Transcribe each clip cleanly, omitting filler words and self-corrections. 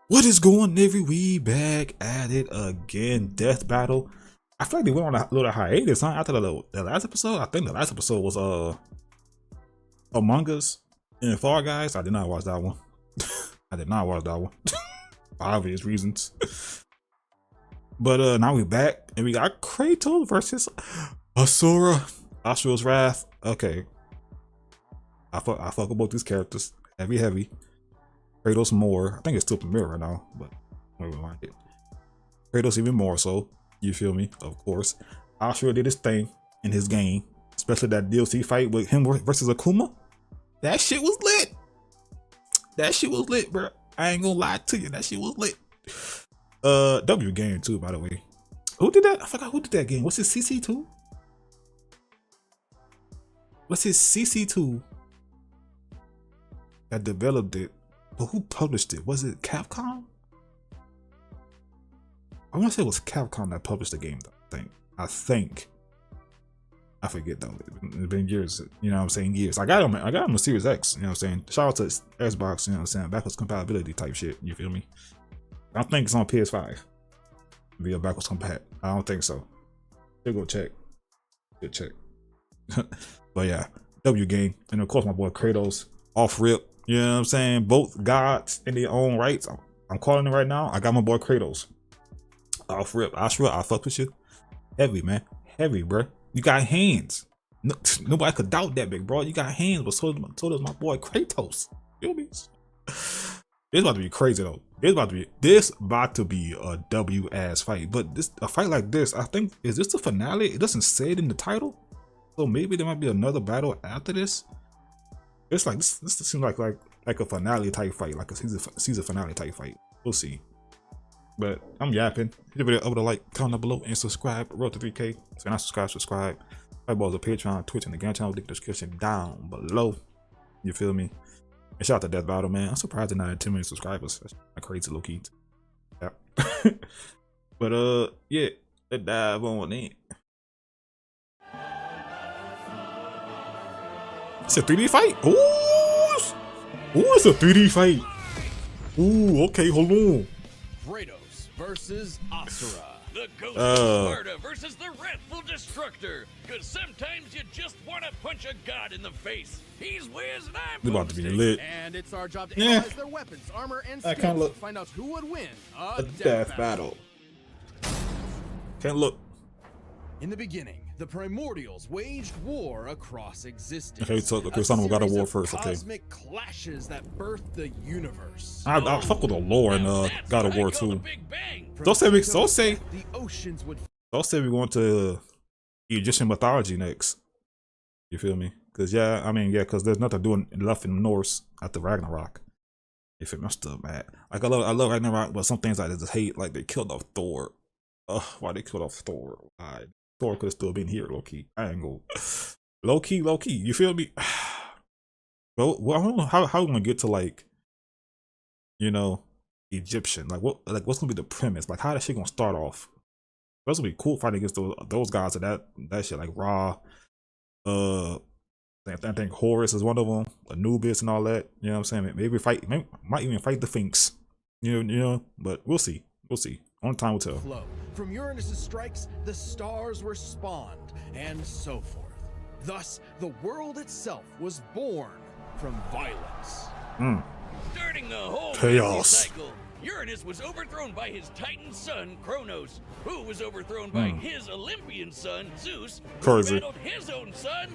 What is going, Navy? We back at it again. Death battle. I feel like they went on a little hiatus, huh? After the last episode, I think the last episode was Among Us and Fall Guys. I did not watch that one. I did not watch that one for obvious reasons. But now we back and we got Kratos versus Asura. Asura's Wrath. Okay, I fuck with both these characters. Heavy. Kratos more. I think it's still premiere right now, but never mind it. Kratos even more so. You feel me? Of course. Asura did his thing in his game, especially that DLC fight with him versus Akuma. That shit was lit. That shit was lit, bro. I ain't gonna lie to you. That shit was lit. W game too, by the way. Who did that? I forgot who did that game. What's his CC2? What's his CC2 that developed it? But who published it? Was it Capcom? I want to say it was Capcom that published the game, though. I think. I forget though. It's been years. You know what I'm saying? Years. I got him on Series X. You know what I'm saying? Shout out to Xbox. You know what I'm saying? Backwards compatibility type shit. You feel me? I think it's on PS5 via backwards compat. I don't think so. Still go check. Good check. But yeah, W game, and of course my boy Kratos off rip. You know what I'm saying? Both gods in their own rights. I'm calling it right now. I got my boy Kratos off rip. Asura, I fuck with you. Heavy, man. Heavy, bro. You got hands. No, nobody could doubt that, big bro. You got hands, but so does my boy Kratos. You feel me? This about to be crazy though. This about to be a W ass fight. But a fight like this, I think, is this the finale? It doesn't say it in the title, so maybe there might be another battle after this. It's like this seems like a finale type fight, like a season finale type fight. We'll see. But I'm yapping. Hit the video over the like, comment down below, and subscribe. Road to 3K. So if you're not subscribe. My balls a Patreon, Twitch, and the game channel. Link in the description down below. You feel me? And shout out to Death Battle, man. I'm surprised they're not at 10 million subscribers. That's crazy, low key. Yeah. But yeah, let's dive on in. It's a 3D fight. Ooh, it's a 3D fight. Ooh, okay, hold on. Kratos versus Asura. The Ghost of Sparta versus the Wrathful Destructor. Cause sometimes you just want to punch a god in the face. He's Wiz and I'm about to be lit. And it's our job to analyze their weapons, armor, and skills to find out who would win a death battle. Can't look. In the beginning, the primordials waged war across existence. Okay, so someone got a war first. Okay. Cosmic clashes that birthed the universe. I fuck with the lore and God of War too. Don't say the oceans would. Don't say we going to Egyptian mythology next. You feel me? Cause yeah, I mean yeah, cause there's nothing doing left in Norse after Ragnarok. You feel me? I'm still mad. Like I love Ragnarok, but some things I just hate. Like they killed off Thor. Ugh, why they killed off Thor? Why? Thor could have still been here, low key. I ain't go low key. You feel me? Well, I don't know how we gonna get to like, you know, Egyptian. Like what's gonna be the premise? Like how that shit gonna start off? That's gonna be cool fighting against those guys. And that shit like Ra. I think Horus is one of them. Anubis and all that. You know what I'm saying? Maybe might even fight the Sphinx. You know. But we'll see. Only time will tell. From Uranus's strikes, the stars were spawned, and so forth. Thus, the world itself was born from violence. Starting the whole chaos cycle, Uranus was overthrown by his Titan son, Kronos, who was overthrown by his Olympian son, Zeus, crazy. who battled his own son,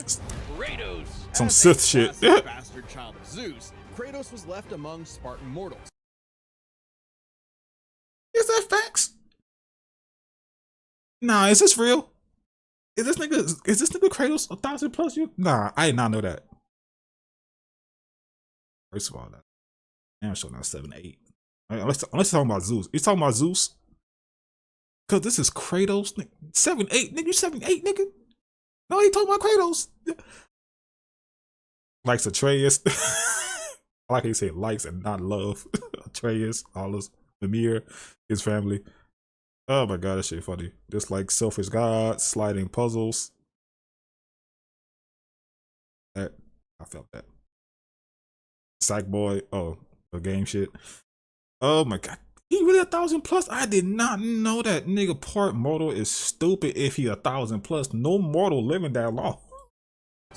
Kratos. Some Sith shit. Bastard child of Zeus, Kratos was left among Spartan mortals. Is that facts? Nah, is this real? Is this nigga Kratos 1,000+ you? Nah, I did not know that. First of all, that I'm showing that 7, 8. Unless you're talking about Zeus. You talking about Zeus? Cause this is Kratos, 7, 8, nigga. You 7, 8, nigga. No, he talking about Kratos. Likes Atreus. I like how you say likes and not love. Atreus, all this, Mimir, his family. Oh my god, that shit funny. Just like selfish gods, sliding puzzles. That I felt that. Sackboy, oh, the game shit. Oh my god. He really 1,000 plus? I did not know that. Nigga, part mortal is stupid if he 1,000 plus. No mortal living that long.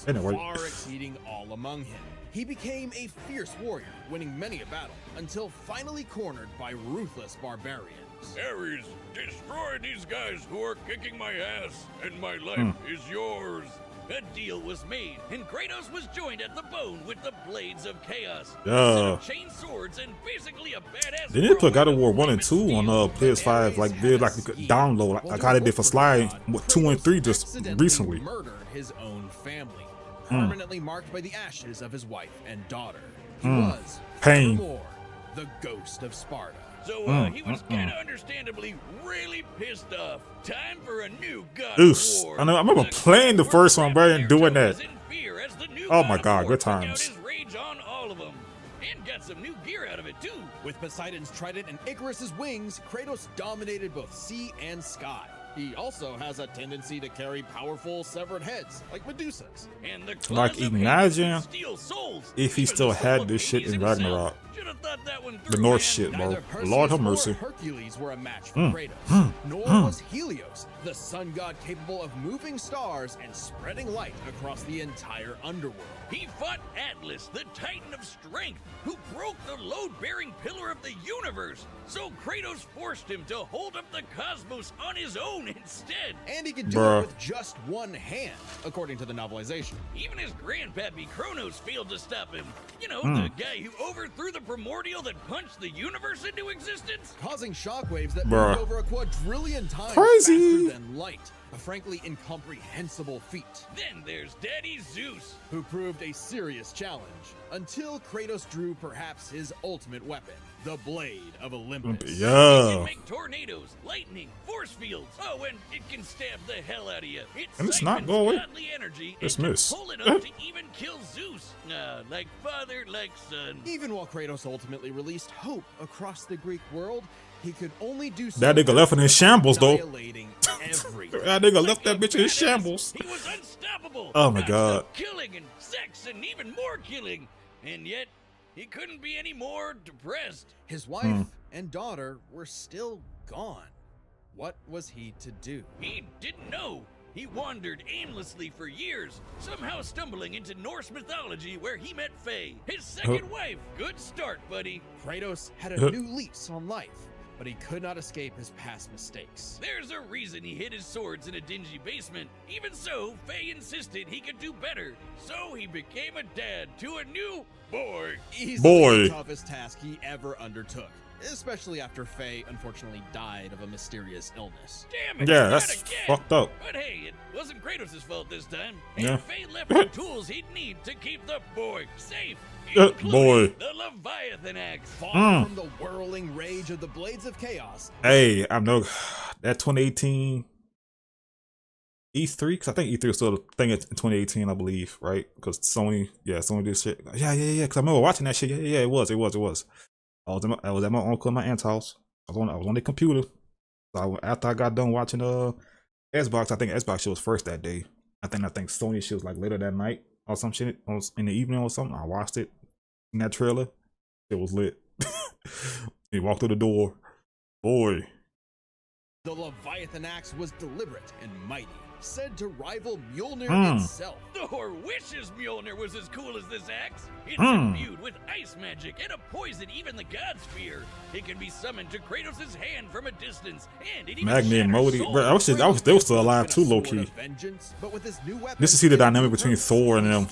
Anyway. Far exceeding all among him. He became a fierce warrior, winning many a battle, until finally cornered by ruthless barbarians. Ares, destroy these guys who are kicking my ass, and my life is yours. A deal was made, and Kratos was joined at the bone with the Blades of Chaos. Yeah. Chain swords and basically a badass. They did put God of War 1 and 2 on PS5, like did like you could download, like how they did for Sly, 2 and 3 just recently. Murdered his own family, permanently marked by the ashes of his wife and daughter. He was Pain. furthermore the ghost of Sparta. So he was kind of understandably really pissed off. Time for a new God Oos. of War. I know. I remember playing the first one, bro, and doing that. Was in fear as the new Oh God my of God, War good took out times. his rage on all of them, and got some new gear out of it too. With Poseidon's trident and Icarus's wings, Kratos dominated both sea and sky. He also has a tendency to carry powerful severed heads, like Medusa's. And the Like, claws of imagine Hades steal souls. if he Even still the had soul of this shit Hades in himself. Ragnarok. Should've thought that one The through, Norse man. shit, bro. Neither Perseus Lord have nor mercy. Hercules were a match for Kratos, nor was Helios, the sun god capable of moving stars and spreading light across the entire underworld. He fought Atlas, the Titan of Strength, who broke the load-bearing pillar of the universe. So Kratos forced him to hold up the cosmos on his own instead. And he could do Bruh. it with just one hand, according to the novelization. Even his grandpappy Kronos failed to stop him. You know, the guy who overthrew the primordial that punched the universe into existence. Causing shockwaves that Bruh. moved over a quadrillion times Crazy. faster than light. A frankly incomprehensible feat, Then there's Daddy Zeus. who proved a serious challenge, until Kratos drew perhaps his ultimate weapon, the Blade of Olympus. It Yeah. can make tornadoes, lightning, force fields. Oh, and it can stab the hell out of you. And it's not siphons go away. godly energy It's and can miss. pull it up to even kill Zeus. Like father, like son. Even while Kratos ultimately released hope across the Greek world, he could only do so That nigga left it in shambles, though. annihilating everything. That nigga left that A bitch in badass, shambles. He was unstoppable. Oh my Non-stop God. Killing and sex and even more killing. And yet, he couldn't be any more depressed. His wife and daughter were still gone. What was he to do? He didn't know. He wandered aimlessly for years, somehow stumbling into Norse mythology where he met Faye, his second wife. Good start, buddy. Kratos had a new lease on life, but he could not escape his past mistakes. There's a reason he hid his swords in a dingy basement. Even so, Faye insisted he could do better. So he became a dad to a new boy. Easily the toughest task he ever undertook, especially after Faye unfortunately died of a mysterious illness. Damn it! Yeah, not that's again. fucked up. But hey, it wasn't Kratos' fault this time. And Yeah. Faye left the tools he'd need to keep the boy safe. Boy. Including the Leviathan axe. Far from the whirling rage of the Blades of Chaos, Hey, I know that 2018 E3, because I think E3 was still a thing in 2018, I believe, right? Because Sony did shit. Yeah. Because I remember watching that shit. Yeah, it was. I was at my uncle and my aunt's house. I was on the computer. So after I got done watching Xbox, I think Xbox shit was first that day. I think Sony shit was like later that night or some shit in the evening or something. I watched it in that trailer. It was lit. He walked through the door. Boy. the Leviathan axe was deliberate and mighty, said to rival Mjolnir itself. Thor wishes Mjolnir was as cool as this axe. It's imbued with ice magic and a poison even the gods fear. It can be summoned to Kratos' hand from a distance, and it even Magni and shatters Modi, souls. bro. I was they were still alive too, low key. Just to see the dynamic between Thor and them,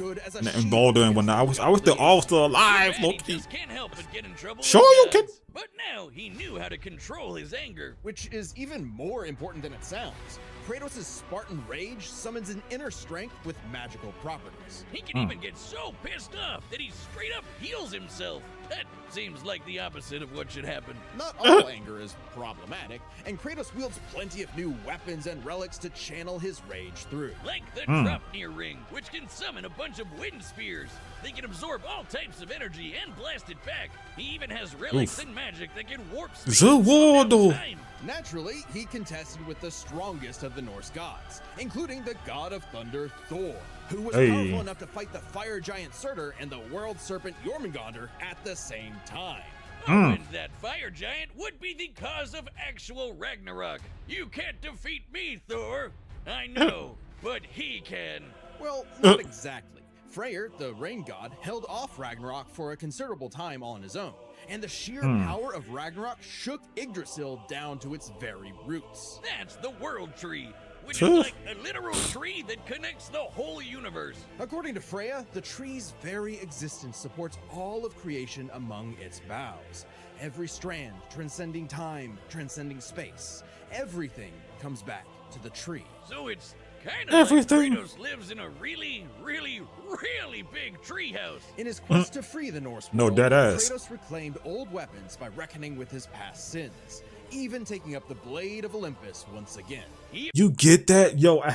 and Baldur and whatnot. I was still all still alive, low key. Just can't help but get in trouble Sure with you gods. But now he knew how to control his anger. Which is even more important than it sounds. Kratos' Spartan rage summons an inner strength with magical properties. He can even get so pissed off that he straight up heals himself. That seems like the opposite of what should happen. Not all anger is problematic, and Kratos wields plenty of new weapons and relics to channel his rage through. Like the Draupnir ring, which can summon a bunch of wind spears. They can absorb all types of energy and blast it back. He even has relics and magic that can warp space The and slow down Wardo. time. Naturally, he contested with the strongest of the Norse gods, including the god of thunder Thor, who was powerful enough to fight the fire giant Surtur and the world serpent Jormungandr at the same time. Knowing that fire giant would be the cause of actual Ragnarok. You can't defeat me, Thor. I know, but he can. Well, not exactly. Freyr, the rain god, held off Ragnarok for a considerable time on his own, and the sheer power of Ragnarok shook Yggdrasil down to its very roots. That's the world tree, which is like a literal tree that connects the whole universe. According to Freya, the tree's very existence supports all of creation among its boughs. Every strand transcending time, transcending space. Everything comes back to the tree. So it's kind of like Kratos lives in a really, really, really big treehouse. In his quest to free the Norse No, world, dead ass. Kratos reclaimed old weapons by reckoning with his past sins, even taking up the blade of Olympus once again. You get that? Yo, I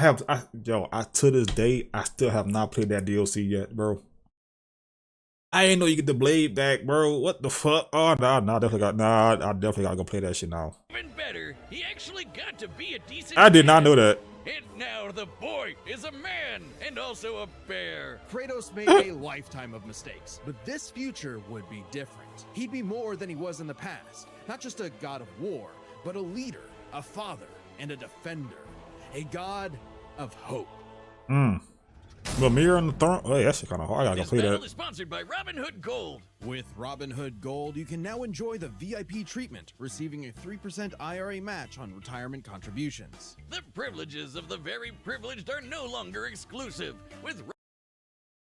to this day, I still have not played that DLC yet, bro. I ain't know you get the blade back, bro. What the fuck? Oh, I definitely gotta go play that shit now. Even better, he actually got to be a decent I did not man. know that. And now the boy is a man and also a bear. Kratos made a lifetime of mistakes, but this future would be different. He'd be more than he was in the past. Not just a god of war, but a leader, a father, and a defender. A god of hope. The mirror on the throne. Oh, yeah, that shit kind of hard. I gotta go This play battle that. is sponsored by Robin Hood Gold. With Robin Hood Gold, you can now enjoy the VIP treatment, receiving a 3% IRA match on retirement contributions. The privileges of the very privileged are no longer exclusive. With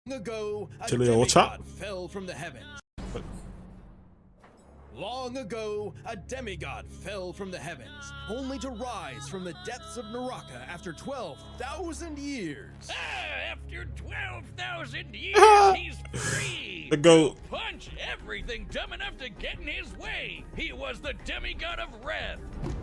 Long ago, a Chili old chop. demigod fell from the heavens. Long ago, a demigod fell from the heavens, only to rise from the depths of Naraka after 12,000 years. After 12,000 years, he's free. The goat. Punch everything dumb enough to get in his way. He was the demigod of wrath,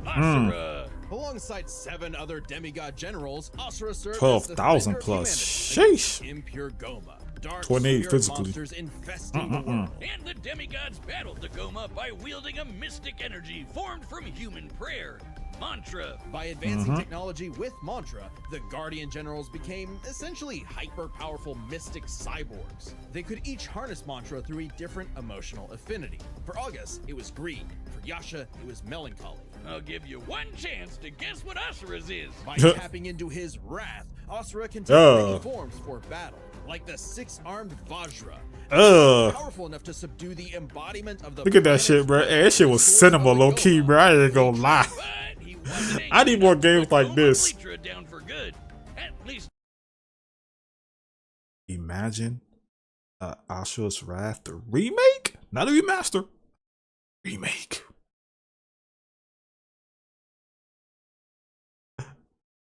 Asura. Alongside 7 other demigod generals, Asura served 12,000 as the plus. defender of Sheesh. humanity, impure Goma. Dark 28 spirit physically. monsters infesting the world. And the demigods battled the Goma by wielding a mystic energy formed from human prayer, mantra. By advancing technology with mantra, the Guardian Generals became essentially hyper-powerful mystic cyborgs. They could each harness mantra through a different emotional affinity. For August, it was greed. For Yasha, it was melancholy. I'll give you one chance to guess what Asura's is. By tapping into his wrath, Asura can take many forms for battle, like the 6-armed Vajra. Powerful enough to subdue the embodiment of the Look at that shit, bro. Hey, that shit was cinema low key, bro. I ain't gonna lie. But he wasn't I need more games like Goma this. Bleacher down for good. At least Imagine Asura's Wrath, the remake? Not a remaster. Remake.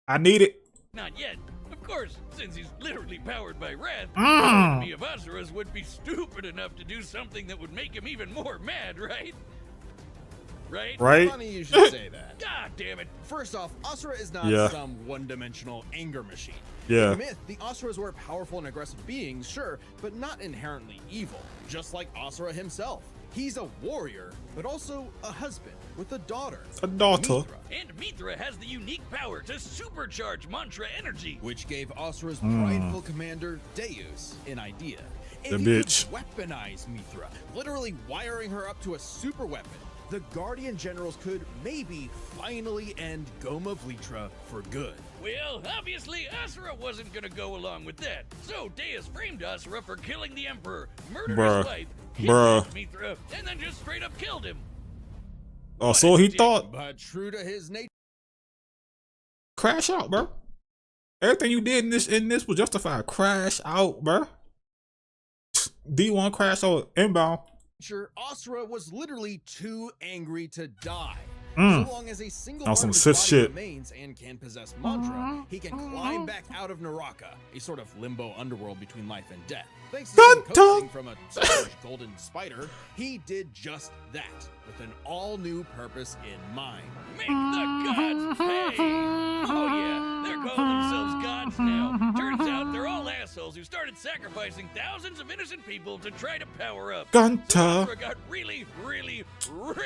I need it. not yet. Of course, since he's literally powered by wrath, the army of Asuras would be stupid enough to do something that would make him even more mad, right? Right? Funny you should say that. God damn it. First off, Asura is not Yeah. some one-dimensional anger machine. Yeah. In myth, the Asuras were powerful and aggressive beings, sure, but not inherently evil, just like Asura himself. He's a warrior, but also a husband with a daughter. A daughter. Mithra, And Mithra has the unique power to supercharge mantra energy. which gave Asura's prideful commander, Deus, an idea. If The he could bitch. weaponize Mithra, literally wiring her up to a super weapon, the Guardian Generals could maybe finally end Goma Vlitra for good. Well, obviously, Asura wasn't gonna go along with that. So Deus framed Asura for killing the Emperor, murdered Bruh. his wife, Bruh. kidnapped Mithra, and then just straight up killed him. Oh, so he thought. But true to his nature, Crash out, bro. Everything you did in this was justified. Crash out, bro. D1 crash out inbound. Asura was literally too angry to die. Mm. So long as a single On part some of his Sith body shit. remains and can possess mantra, he can climb back out of Naraka, a sort of limbo underworld between life and death. Thanks to some Dun, coaxing dun. from a savage golden spider, he did just that, with an all-new purpose in mind. Make the gods pay! Oh yeah, they're calling themselves gods now. Turns out they're all assholes who started sacrificing thousands of innocent people to try to power up. Gunta. Asura got really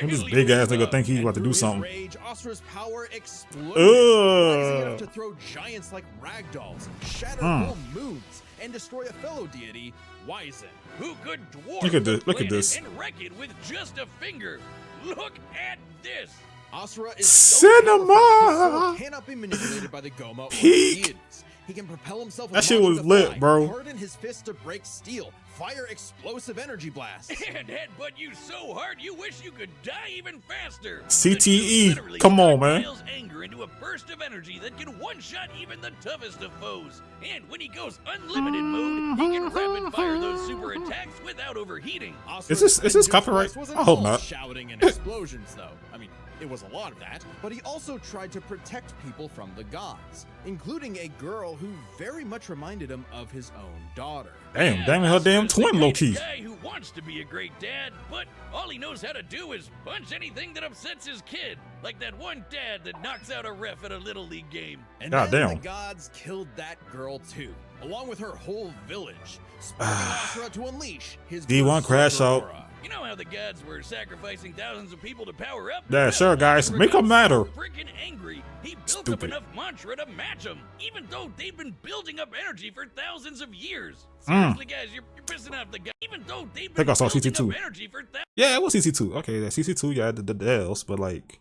This big ass nigga rough. think he's about to Through do his something. rage, Asura's power exploded, Ugh. rising enough to throw giants like ragdolls, shatter whole moons, and destroy a fellow deity, Wyzen. Who could dwarf Look at the this, look at planet this. and wreck it with just a finger? Look at this. Asura is Cinema! so cannot be manipulated by the Goma or the Peak! deities. He can propel himself. That shit was lit, bro. Harden his fist to break steel. Fire explosive energy blasts. And headbutt you so hard you wish you could die even faster. CTE. The dude literally Come on, man. channels anger into a burst of energy that can one-shot even the toughest of foes. And when he goes unlimited mode, he can rapid fire those super attacks without overheating. Is this copyright? I hope not. Shouting and explosions, though. I mean, it was a lot of that, but he also tried to protect people from the gods, including a girl who very much reminded him of his own daughter. Damn her damn Asura's the twin, kind low of key. guy who wants to be a great dad, but all he knows how to do is punch anything that upsets his kid, like that one dad that knocks out a ref at a little league game. And God then damn. the gods killed that girl too, along with her whole village, sparking Asura to unleash his D1 crash out. aura. You know how the gods were sacrificing thousands of people to power up? Yeah, sure, guys. Make 'em matter. Freaking angry. He built up Stupid. enough mantra to match them, even though they've been building up energy for thousands of years. Seriously, guys, you're pissing off the guy. Even though they've been Think I saw building CC2. up energy for Yeah, it was CC2. Okay, that CC2, yeah, the else, but like,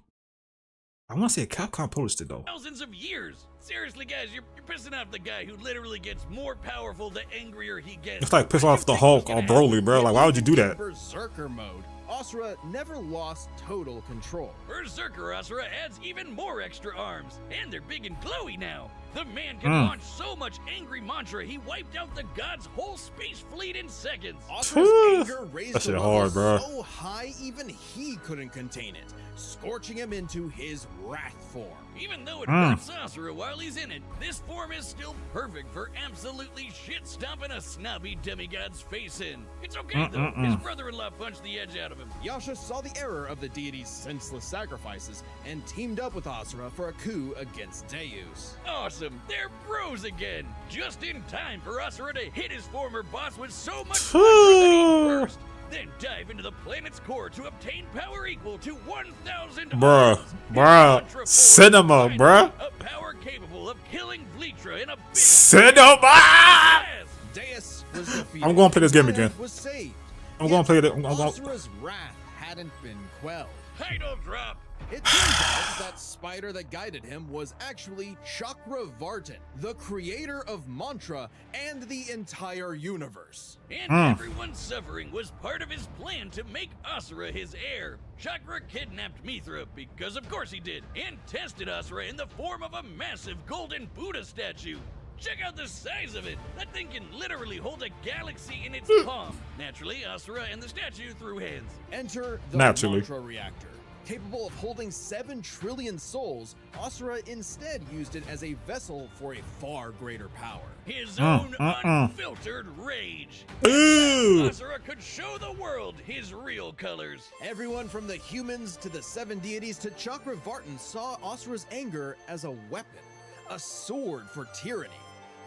I want to say Capcom published it though. thousands of years. Seriously, guys, you're pissing off the guy who literally gets more powerful the angrier he gets. It's like piss off the Hulk or Broly, bro. Like, why would you do that? Berserker mode, Asura never lost total control. Berserker Asura adds even more extra arms, and they're big and glowy now. The man can launch so much angry mantra, he wiped out the god's whole space fleet in seconds. Asura's anger raised That shit the hard, level bro. so high even he couldn't contain it, scorching him into his wrath form. Even though it hurts Asura while he's in it, this form is still perfect for absolutely shit-stomping a snobby demigod's face in. It's okay, though. His brother-in-law punched the edge out of him. Yasha saw the error of the deity's senseless sacrifices and teamed up with Asura for a coup against Deus. Awesome, they're bros again. Just in time for Asura to hit his former boss with so much mantra that he burst. Then dive into the planet's core to obtain power equal to 1,000 Bruh, arms. bruh, His mantra force cinema, finally bruh. A power capable of killing Vlitra in a big Cinema! blast. Deus was defeated. I'm gonna play this game again. Was saved. I'm gonna play it. I'm gonna. Asura's wrath hadn't been quelled. Title drop. It turns out that spider that guided him was actually Chakravartin, the creator of mantra and the entire universe. And everyone's suffering was part of his plan to make Asura his heir. Chakra kidnapped Mithra, because of course he did, and tested Asura in the form of a massive golden Buddha statue. Check out the size of it. That thing can literally hold a galaxy in its palm. Naturally, Asura and the statue threw hands. Enter the Naturally. mantra reactor. Capable of holding 7 trillion souls, Asura instead used it as a vessel for a far greater power. His own unfiltered rage. Ooh. Asura could show the world his real colors. Everyone from the humans to the 7 deities to Chakravartin saw Asura's anger as a weapon, a sword for tyranny,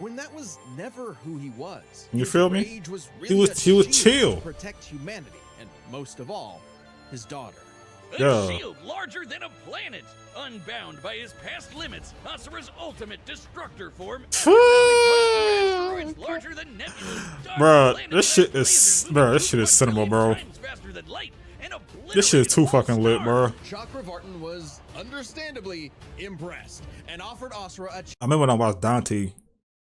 when that was never who he was. You His feel me? rage was He really was a shield chill. to protect humanity, and most of all, his daughter. A Yeah. shield larger than a planet. Unbound by his past limits, Asura's ultimate destructor form. Asteroids larger than nebulas, dark Bruh, planets this shit and is- lasers bruh, moving this shit is cinema, 1 bro. billion times faster than light and This shit is too obliterated fucking lit, stars. bro. Chakravartin was understandably impressed and offered Asura a I remember when I watched Dante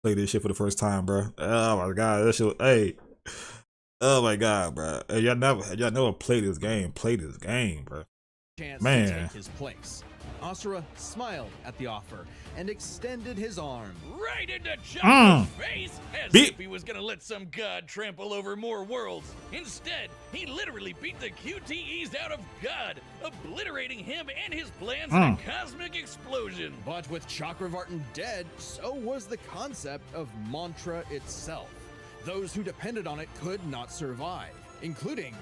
play this shit for the first time, bro. Oh my god, that shit. Hey, oh my god, bro. Hey, y'all never played this game. Play this game, bro. chance Man. to take his place. Asura smiled at the offer and extended his arm. Right into Chakra's face, as Beat- if he was gonna let some god trample over more worlds. Instead, he literally beat the QTEs out of God, obliterating him and his plans in a cosmic explosion. But with Chakravartin dead, so was the concept of mantra itself. Those who depended on it could not survive, including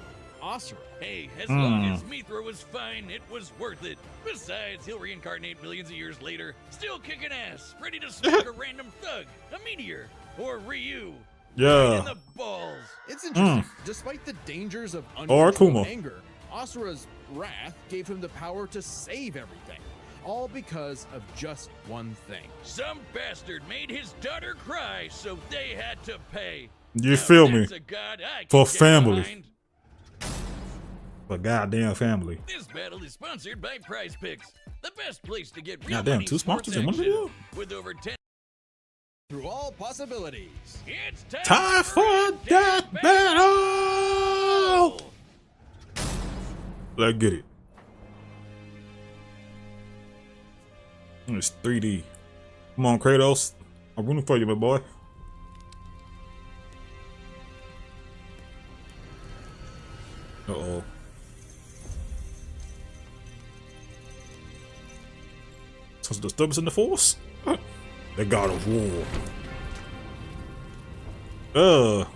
Asura. Hey, as long as Mithra was fine, it was worth it. Besides, he'll reincarnate millions of years later, still kicking ass, ready to smoke a random thug, a meteor, or Ryu. Right in Yeah. the balls. It's interesting. Despite the dangers of Or uncontrolled Akuma. anger, Asura's wrath gave him the power to save everything. all because of just one thing. Some bastard made his daughter cry, so they had to pay. You Now feel me? that's a god I can For get family. behind. But goddamn family. This battle is sponsored by Prize Picks, the best place to get real Goddamn, money 2 sports sponsors in one action. video? With over 10 Through all possibilities. It's Time for death battle! Let's get it. It's 3D. Come on, Kratos. I'm rooting for you, my boy. Uh-oh. Some disturbance in the force? The god of war. Uh-oh.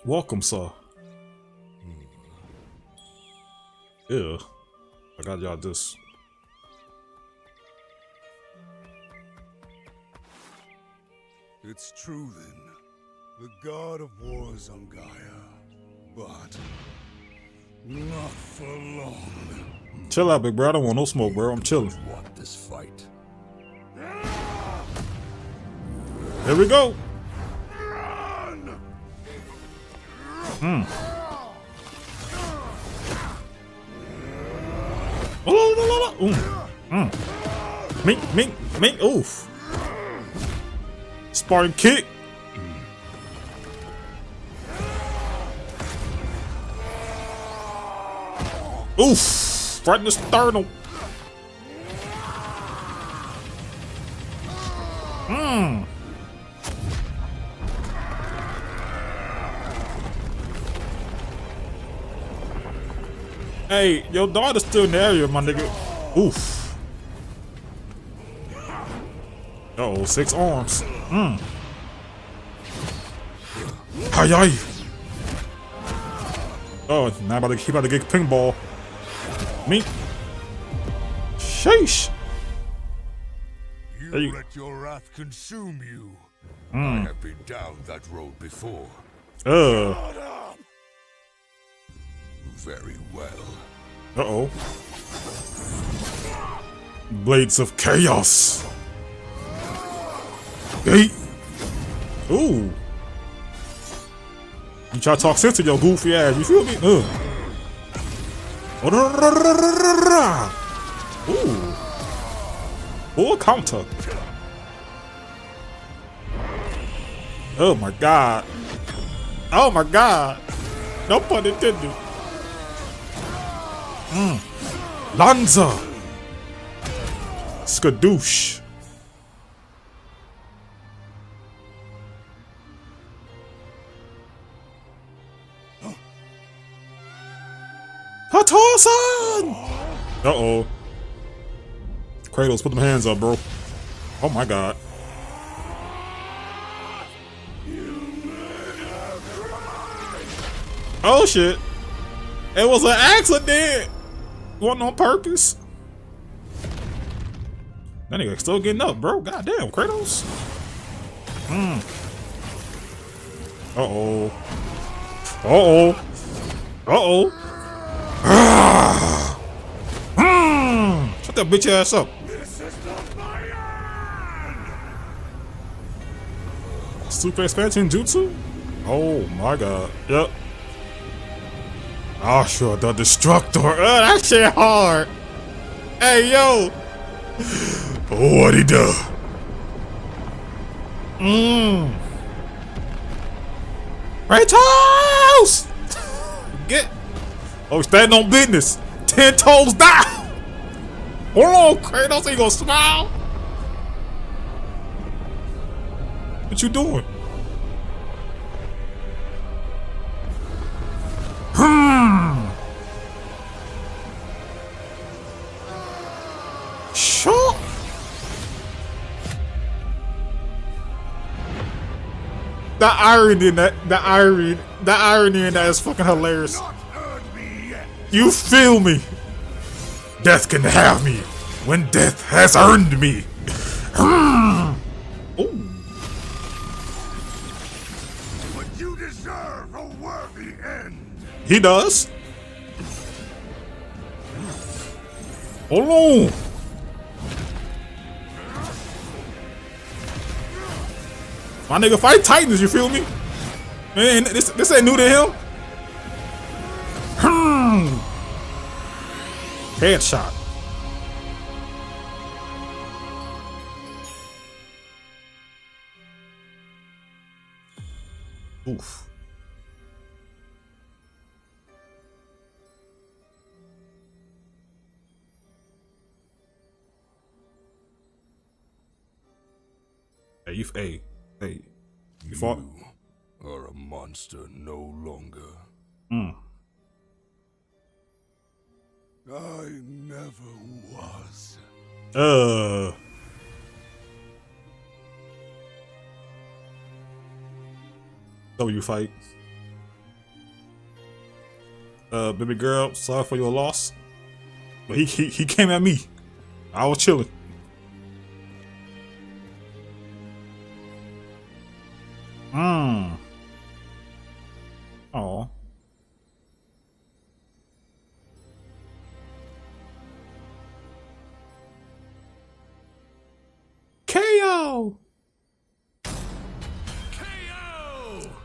Welcome, sir. Yeah. I got y'all this. It's true then. The god of war is on Gaia. But not for long. Chill out, big bro. I don't want no smoke, bro. I'm chilling. Want this fight? Here we go. Mink, oof. Spartan kick. Oof. Right in the sternum. Hey, your daughter's still in the area, my nigga. Oof. Uh-oh, 6 arms. Hi. Oh, now he about to get ping-ball. Me. Sheesh. You let your wrath consume you. I have been down that road before. Very well. Uh-oh. Blades of Chaos. Hey. Ooh. You try to talk sense to your goofy ass, you feel me? Ooh. Full counter. Oh my god. Oh my god. No pun intended. Lanza. Skadoosh. Hatosan! Uh-oh. Kratos, put them hands up, bro. Oh my god. Oh shit. It was an accident. Wasn't on purpose. That nigga still getting up, bro. Goddamn, Kratos. Uh-oh. Uh-oh. Uh-oh. Shut that bitch ass up. This is not my end. Super expansion jutsu? Oh my god. Yep. Asura the Destructor. That shit hard. Hey yo. What'd he do? Kratos! Get. Oh, stand on business. 10 toes down. Hold on, Kratos. Ain't gonna smile. What you doing? Sure. The irony in that, the irony in that is fucking hilarious. Not earned me yet. You feel me? Death can have me when death has earned me. Ooh. But you deserve a worthy end. He does. Hold on. My nigga fight Titans, you feel me? Man, this ain't new to him. Headshot. Oof. Hey, you fought? You are a monster no longer. I never was. So you fight. Baby girl, sorry for your loss. But he came at me. I was chilling. Oh. KO.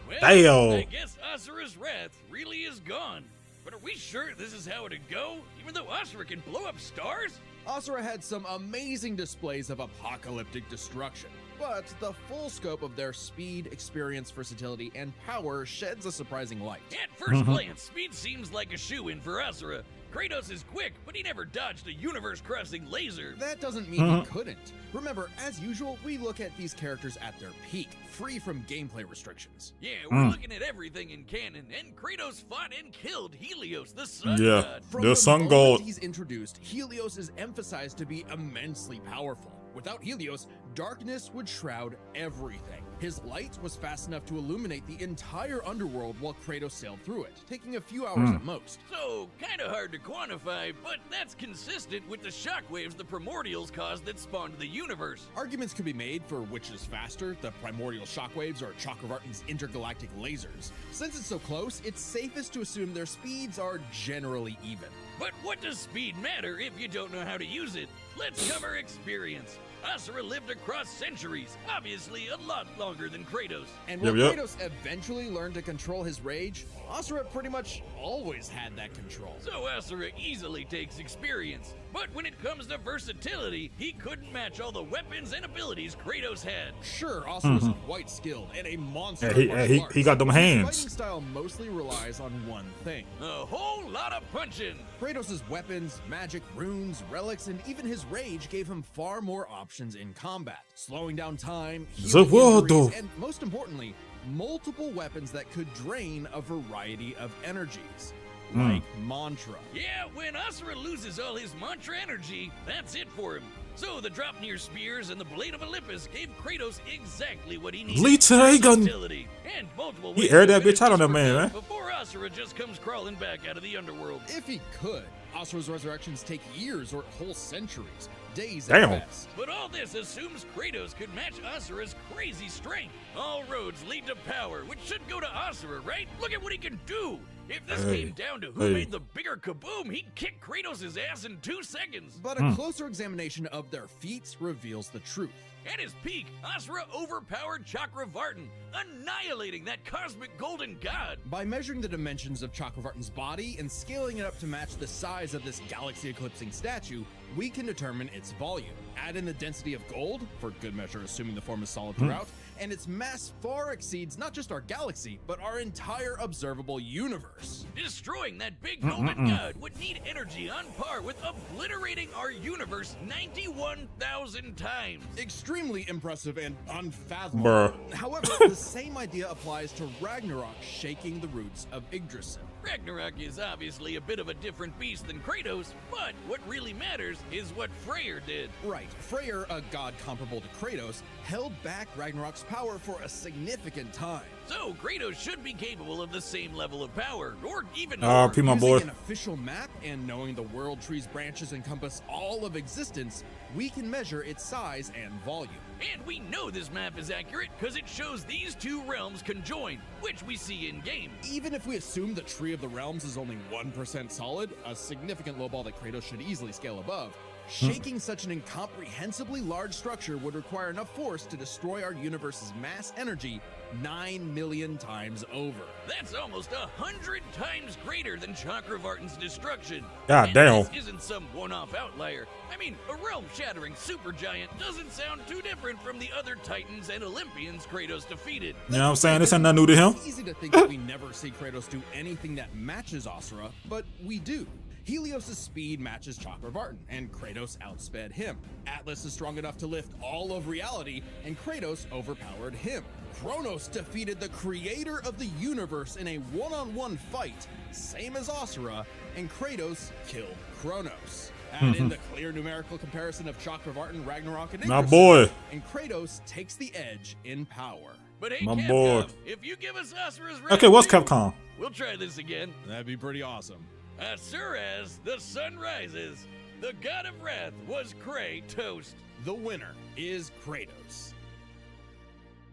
Well, Damn. I guess Asura's wrath really is gone. But are we sure this is how it'd go? Even though Asura can blow up stars? Asura had some amazing displays of apocalyptic destruction, but the full scope of their speed, experience, versatility, and power sheds a surprising light. At first glance, speed seems like a shoe-in for Asura. Kratos is quick, but he never dodged a universe-crossing laser. That doesn't mean he couldn't. Remember, as usual, we look at these characters at their peak, free from gameplay restrictions. Yeah, we're looking at everything in canon, and Kratos fought and killed Helios, the sun Yeah. god. From The the sun moment god. he's introduced, Helios is emphasized to be immensely powerful. Without Helios, darkness would shroud everything. His light was fast enough to illuminate the entire underworld while Kratos sailed through it, taking a few hours at most. So, kinda hard to quantify, but that's consistent with the shockwaves the primordials caused that spawned the universe. Arguments could be made for which is faster, the primordial shockwaves or Chakravartin's intergalactic lasers. Since it's so close, it's safest to assume their speeds are generally even. But what does speed matter if you don't know how to use it? Let's cover experience. Asura lived across centuries, obviously a lot longer than Kratos. And when Yep. Kratos eventually learned to control his rage, Asura pretty much always had that control. So Asura easily takes experience. But when it comes to versatility, he couldn't match all the weapons and abilities Kratos had. Sure, Asura's quite skilled and a monster. Yeah, he got them His hands. fighting style mostly relies on one thing. A whole lot of punching. Kratos' weapons, magic, runes, relics, and even his rage gave him far more options in combat, slowing down time, healing Zawardo. injuries, and most importantly, multiple weapons that could drain a variety of energies, like mantra. Yeah, when Asura loses all his mantra energy, that's it for him. So the Dropnir spears and the Blade of Olympus gave Kratos exactly what he needed. Lead today, gun. Versatility and multiple He ways aired to that bitch out on that finish man, his man. purpose Before Asura just comes crawling back out of the underworld. If he could, Asura's resurrections take years or whole centuries, days Damn. at best. But all this assumes Kratos could match Asura's crazy strength. All roads lead to power, which should go to Asura, right? Look at what he can do! If this Hey. came down to who Hey. made the bigger kaboom, he'd kick Kratos' ass in 2 seconds. But a closer examination of their feats reveals the truth. At his peak, Asura overpowered Chakravartin, annihilating that cosmic golden god. By measuring the dimensions of Chakravartin's body and scaling it up to match the size of this galaxy-eclipsing statue, we can determine its volume. Add in the density of gold, for good measure assuming the form is solid throughout, and its mass far exceeds not just our galaxy, but our entire observable universe. Destroying that big golden god would need energy on par with obliterating our universe 91,000 times. Extremely impressive and unfathomable. Bruh. However, the same idea applies to Ragnarok shaking the roots of Yggdrasil. Ragnarok is obviously a bit of a different beast than Kratos, but what really matters is what Freyr did. Right, Freyr, a god comparable to Kratos, held back Ragnarok's power for a significant time. So Kratos should be capable of the same level of power, or even more. RP my boy. Using an official map and knowing the world tree's branches encompass all of existence, we can measure its size and volume. And we know this map is accurate because it shows these two realms conjoined, which we see in game. Even if we assume the Tree of the Realms is only 1% solid, a significant low ball that Kratos should easily scale above, shaking such an incomprehensibly large structure would require enough force to destroy our universe's mass energy 9 million times over. That's almost 100 times greater than Chakravartin's destruction. God And damn. this isn't some one-off outlier. I mean, a realm-shattering supergiant doesn't sound too different from the other Titans and Olympians Kratos defeated. You know what I'm saying? This ain't nothing new to him. It's easy to think that we never see Kratos do anything that matches Asura, but we do. Helios' speed matches Chakravartin, and Kratos outsped him. Atlas is strong enough to lift all of reality, and Kratos overpowered him. Kronos defeated the creator of the universe in a one-on-one fight, same as Asura, and Kratos killed Kronos. Add in the clear numerical comparison of Chakravartin, Ragnarok, and My Yggdrasil, boy. and Kratos takes the edge in power. But hey, My Capcom, boy. if you give us Asura's Okay, what's Wrath 2, Capcom? we'll try this again. That'd be pretty awesome. Asura's the sun rises. The god of wrath was Kratos. The winner is Kratos.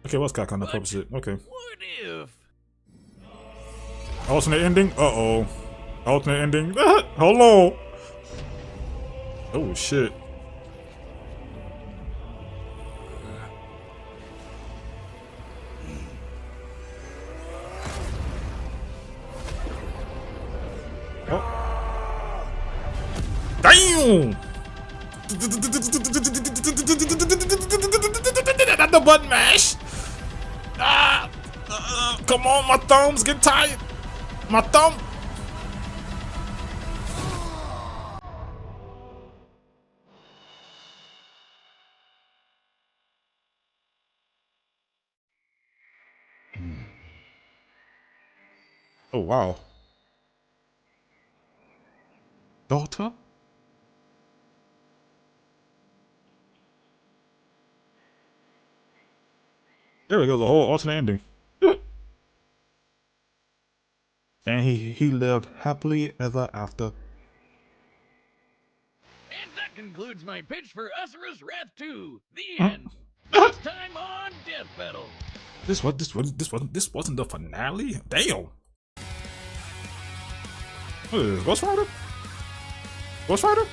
Okay, what's Capcom? The But purpose it. Okay. What if? Alternate ending? Uh-oh. Alternate ending. Hold on. Oh, shit. Oh. Damn! Not the button mash! Come on, my thumbs get tired! My thumb! Oh, wow. Daughter? There we go, the whole alternate ending. And he lived happily ever after. And that concludes my pitch for Asura's Wrath 2. The end. Next time on Death Battle. This wasn't the finale? Damn. What is this? Ghost Rider? Ghost Rider?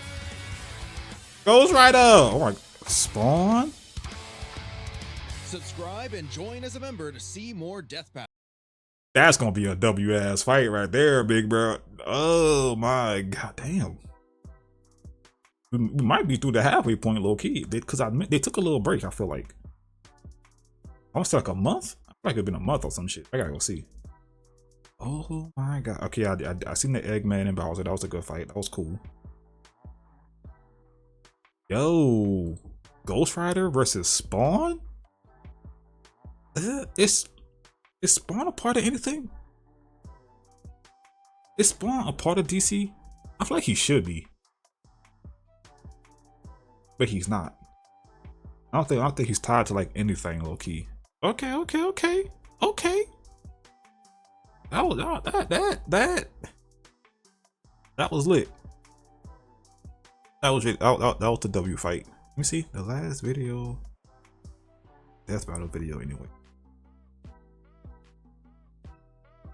Ghost Rider! Oh my, Spawn? Subscribe and join as a member to see more Death Battle. That's gonna be a W-ass fight right there, big bro. Oh my god, damn. We might be through the halfway point, low key, because they took a little break. I feel like almost like a month. I feel like it's been a month or some shit. I gotta go see. Oh my god. Okay, I seen the Eggman and Bowser. That was a good fight. That was cool. Yo, Ghost Rider versus Spawn. Is Spawn a part of anything? Is Spawn a part of DC? I feel like he should be, but he's not. I don't think he's tied to like anything low key. Okay. That was lit. That was the W fight. Let me see the last video. Death battle video anyway.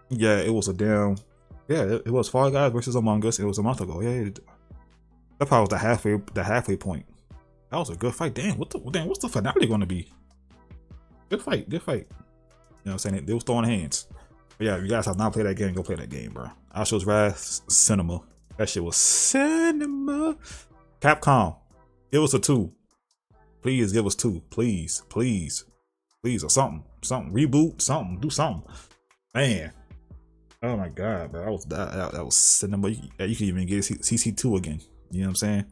Yeah, it was a damn. Yeah, it was Fall Guys versus Among Us. It was a month ago. Yeah, that probably was the halfway point. That was a good fight. Damn, what's the finale gonna be? Good fight. You know what I'm saying? They was throwing hands. But yeah, if you guys have not played that game, go play that game, bro. Asura's Wrath Cinema. That shit was cinema. Capcom, give us a 2. Please give us 2. Please, or something. Reboot, something. Do something. Man. Oh my god, bro. That was cinema. You can even get CC2 again. You know what I'm saying?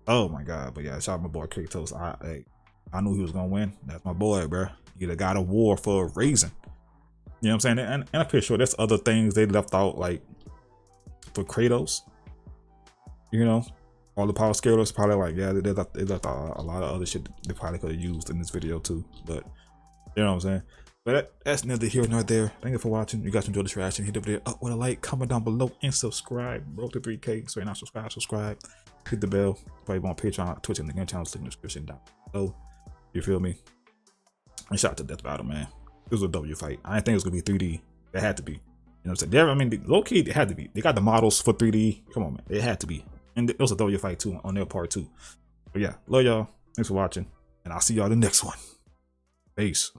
Oh my god. But yeah, shout out my boy Kratos. I knew he was gonna win. That's my boy, bro. You the god of war for a reason. You know what I'm saying? And I'm pretty sure there's other things they left out, like for Kratos. You know, all the power scalers probably like, yeah, they left out a lot of other shit they probably could have used in this video too. But You know what I'm saying? But that's neither here nor there. Thank you for watching. You guys enjoyed this reaction. Hit the video up with a like, comment down below, and subscribe. Roll to 3K. So you're not subscribe. Hit the bell. Probably on Patreon, Twitch, and the game channel. Link in the description down below. You feel me? And shout out to Death Battle, man. It was a W fight. I didn't think it was gonna be 3D. It had to be. You know what I'm saying? I mean, low key, it had to be. They got the models for 3D. Come on, man. It had to be. And it was a W fight too on their part too. But yeah, love y'all. Thanks for watching. And I'll see y'all in the next one. Peace.